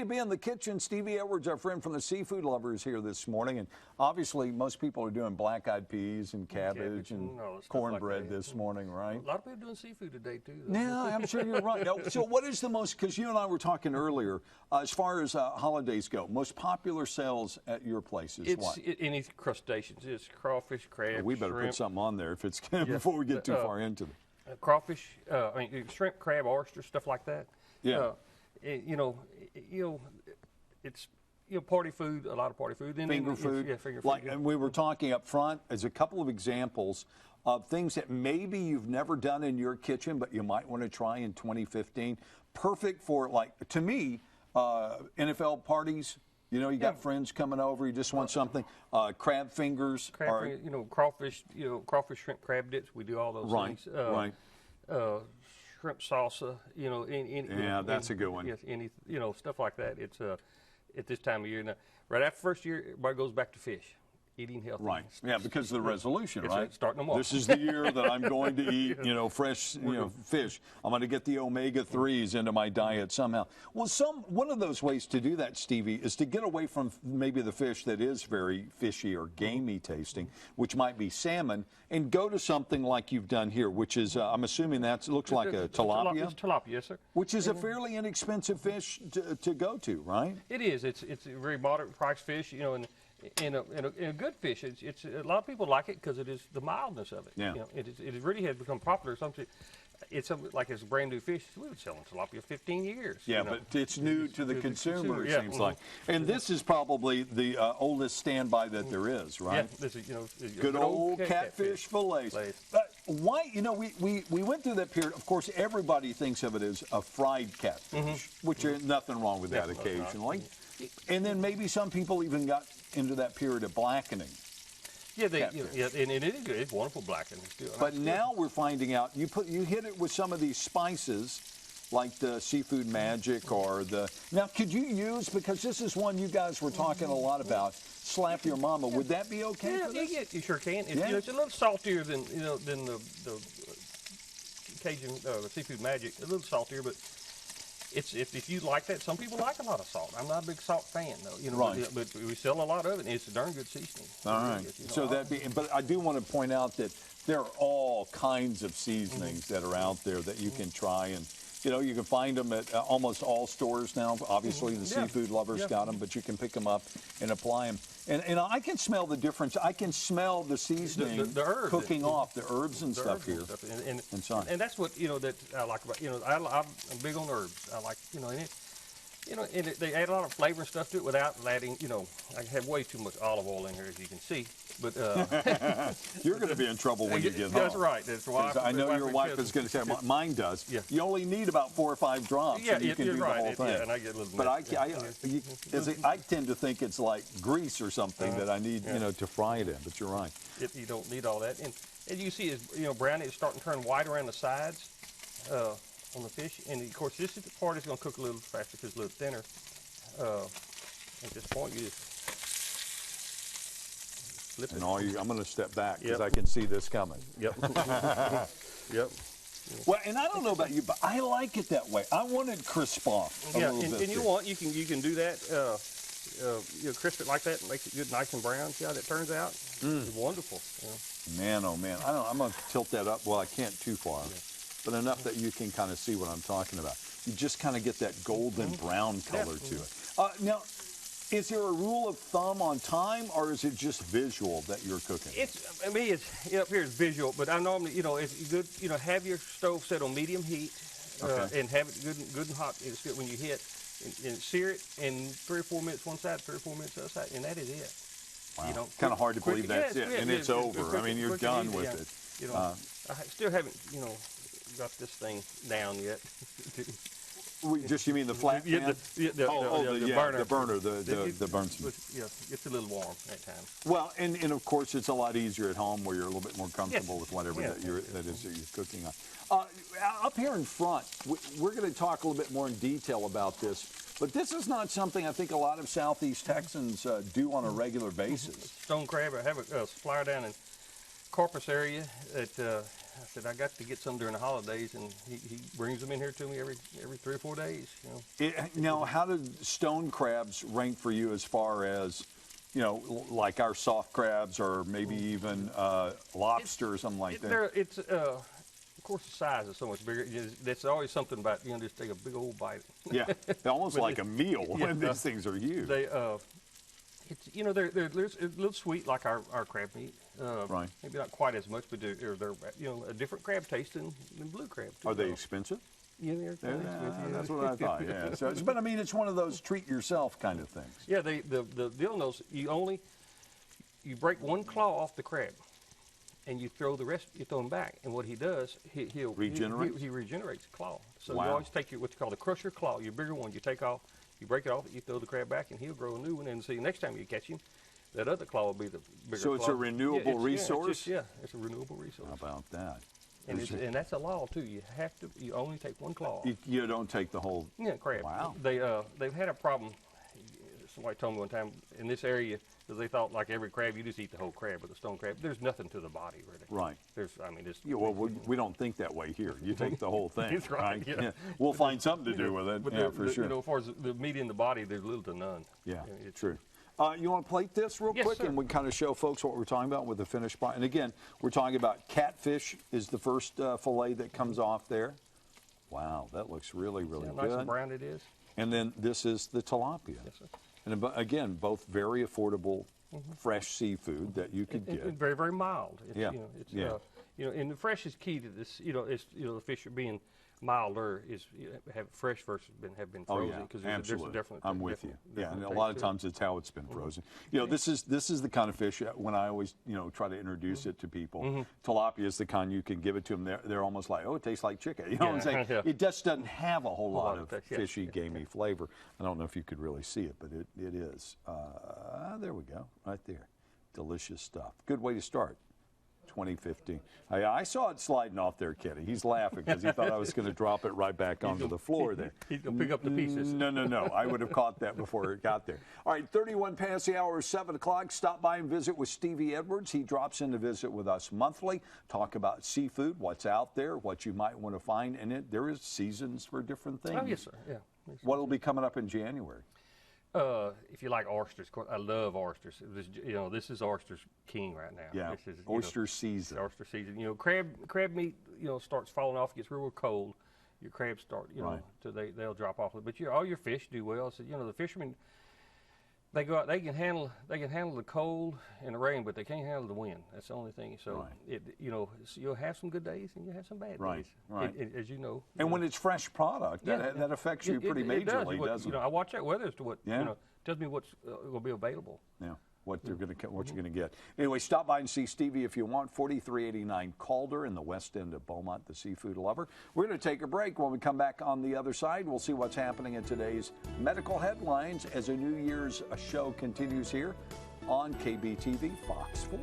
to be in the kitchen. Stevie Edwards, our friend from the Seafood Lovers, here this morning. And obviously, most people are doing black-eyed peas and cabbage and cornbread like this morning, right? A lot of people doing seafood today, too. Though. Yeah, I'm sure you're right. Now, so what is the most, because you and I were talking earlier, as far as holidays go, most popular sales at your place is what? Any crustaceans. It's crawfish, crab, well, we better shrimp. Put something on there if it's before we get too far into it. Crawfish, shrimp, crab, oyster, stuff like that. Yeah. It's party food, a lot of party food. Finger food. Yeah, finger like, food. And we were talking up front as a couple of examples of things that maybe you've never done in your kitchen, but you might want to try in 2015. Perfect for, like, to me, NFL parties. You know, you got friends coming over, you just want something. Crab fingers. Crawfish, shrimp, crab dips. We do all those things. Right. Shrimp salsa, that's a good one. Yes, stuff like that. It's at this time of year now. Right after first year, everybody goes back to fish, eating healthy. Right. Yeah, because of the resolution, right? Starting them off. This is the year that I'm going to eat, fresh, fish. I'm going to get the omega-3s into my diet somehow. Well, one of those ways to do that, Stevie, is to get away from maybe the fish that is very fishy or gamey tasting, which might be salmon, and go to something like you've done here, which is, I'm assuming that looks like a tilapia. It's tilapia, yes, sir. Which is a fairly inexpensive fish to go to, right? It is. It's a very moderate priced fish, and a good fish. It's a lot of people like it because it is the mildness of it. Yeah. It really has become popular. It's like it's a brand new fish. We've been selling tilapia 15 years. Yeah, but it's new to the consumer, it seems like. Mm-hmm. And this is probably the oldest standby that there is, right? Yeah, this is good old catfish fillets. Why? We went through that period. Of course, everybody thinks of it as a fried catfish, which there's nothing wrong with that occasionally. And then maybe some people even got into that period of blackening. Yeah, and it is good. It's wonderful blackening too. But now we're finding out you hit it with some of these spices, like the seafood magic or the. Now, could you use, because this is one you guys were talking a lot about, slap your mama? Would that be okay? Yeah, you sure can. It's a little saltier than the Cajun seafood magic. A little saltier, but. If you like that, some people like a lot of salt. I'm not a big salt fan, though. Right. But we sell a lot of it, and it's a darn good seasoning. All right. But I do want to point out that there are all kinds of seasonings that are out there that you can try, and you can find them at almost all stores now. Obviously, the Seafood Lovers got them, but you can pick them up and apply them. And I can smell the difference. I can smell the seasoning the herbs, cooking off the herbs and stuff here. And that's what that I like about I'm big on herbs. I like and they add a lot of flavor and stuff to it without adding I have way too much olive oil in here, as you can see. But you're going to be in trouble when you get home. That's right. That's why I know your wife is going to say mine does. Yeah. You only need about 4 or 5 drops, and you can do the whole thing. Yeah, and I get a little. But I tend to think it's like grease or something that I need, to fry it in. But you're right. You don't need all that, and as you see, brownie is starting to turn white around the sides on the fish, and of course this part is going to cook a little faster because it's a little thinner. At this point, you just. And I'm going to step back because I can see this coming. Yep. Yep. Well, and I don't know about you, but I like it that way. I want it crisp off a little bit. And you can do that. Crisp it like that, and make it good, nice and brown. See how that turns out? It's wonderful. Man, oh man, I'm going to tilt that up. Well, I can't too far, but enough that you can kind of see what I'm talking about. You just kind of get that golden brown color to it. Now. Is there a rule of thumb on time, or is it just visual that you're cooking? Up here it's visual, but I normally, it's good, have your stove set on medium heat, and have it good and hot. It's good when you hit, and sear it in 3 or 4 minutes one side, 3 or 4 minutes the other side, and that is it. Wow. Kind of hard to believe that's it, and it's over. I mean, you're done with it. I still haven't, got this thing down yet. You mean the flat pan? The burner, the Bunsen. Yeah, it's a little warm that time. Well, and of course it's a lot easier at home where you're a little bit more comfortable with whatever that you're cooking on. Up here in front, we're going to talk a little bit more in detail about this, but this is not something I think a lot of Southeast Texans do on a regular basis. Stone crab. I have a supplier down in Corpus area that I said I got to get some during the holidays, and he brings them in here to me every 3 or 4 days. Now, how did stone crabs rank for you as far as, like our soft crabs or maybe even lobster or something like that? It's of course the size is so much bigger. That's always something about just take a big old bite. Yeah, they're almost like a meal when these things are huge. They it's they're a little sweet like our crab meat. Right. Maybe not quite as much, but they're a different crab taste than blue crab. Are they expensive? Yeah, they're expensive. That's what I thought. Yeah. So, but I mean, it's one of those treat yourself kind of things. Yeah. The deal knows you break one claw off the crab, and you throw the rest. You throw them back, and what he does, he regenerates the claw. So Wow. you always take what you call the crusher claw, your bigger one. You take off. You break it off, you throw the crab back, and he'll grow a new one. And see, next time you catch him, that other claw will be the bigger So it's claw. a renewable resource? It's a renewable resource. How about that? And that's a law too. You only take one claw. You don't take the whole. Yeah, crab. Wow. They've had a problem. Somebody told me one time in this area because they thought like every crab you just eat the whole crab with a stone crab. There's nothing to the body really. Right. Well, we don't think that way here. You take the whole thing. That's right. Yeah. We'll find something to do with it. But For sure. as far as the meat in the body, there's little to none. Yeah, It's true. You want to plate this real Yes, quick, sir. and we kind of show folks what we're talking about with the finished product. And again, we're talking about catfish is the first fillet that comes off there. Wow, that looks really, really See how good. nice and brown it is. And then this is the tilapia. Yes, sir. And again, both very affordable, fresh seafood that you could get. And very, very mild. It's, Yeah. And the fresh is key to this. The fish are being milder have fresh versus have been Oh frozen yeah, because absolutely. I'm with you. Yeah, and a different lot of taste to it. times it's how it's been frozen. This is the kind of fish when I always try to introduce it to people. Tilapia is the kind you can give it to them. They're almost like, oh, it tastes like chicken. You know what I'm saying? Yeah. It just doesn't have a whole lot of taste, yeah. fishy, gamey flavor. I don't know if you could really see it, but it is. There we go, right there. Delicious stuff. Good way to start. 2015. I saw it sliding off there, Kenny. He's laughing because he thought I was going to drop it right back onto the floor there. He's going to pick up the pieces. No. I would have caught that before it got there. All right, 31 past the hour, 7 o'clock. Stop by and visit with Stevie Edwards. He drops in to visit with us monthly, talk about seafood, what's out there, what you might want to find in it. There is seasons for different things. Oh, yes, sir. Yeah. What will be coming up in January? If you like oysters, of course, I love oysters. This is oysters king right now. Yeah, This is, oyster season. Oyster season. Crab meat, starts falling off, gets real cold. Your crabs start, Right. so they'll drop off. But all your fish do well. So the fishermen, they go out. They can handle the cold and the rain, but they can't handle the wind. That's the only thing. So Right. you'll have some good days and you'll have some bad Right, days. right. As you know. And when it's fresh product, that affects you pretty majorly, doesn't it? I watch that weather as to what Yeah. tells me what's going to be available. Yeah, what you're going to get. Anyway, stop by and see Stevie if you want. 4389 Calder in the west end of Beaumont, the seafood lover. We're going to take a break. When we come back on the other side, we'll see what's happening in today's medical headlines as a New Year's show continues here on KBTV Fox 4.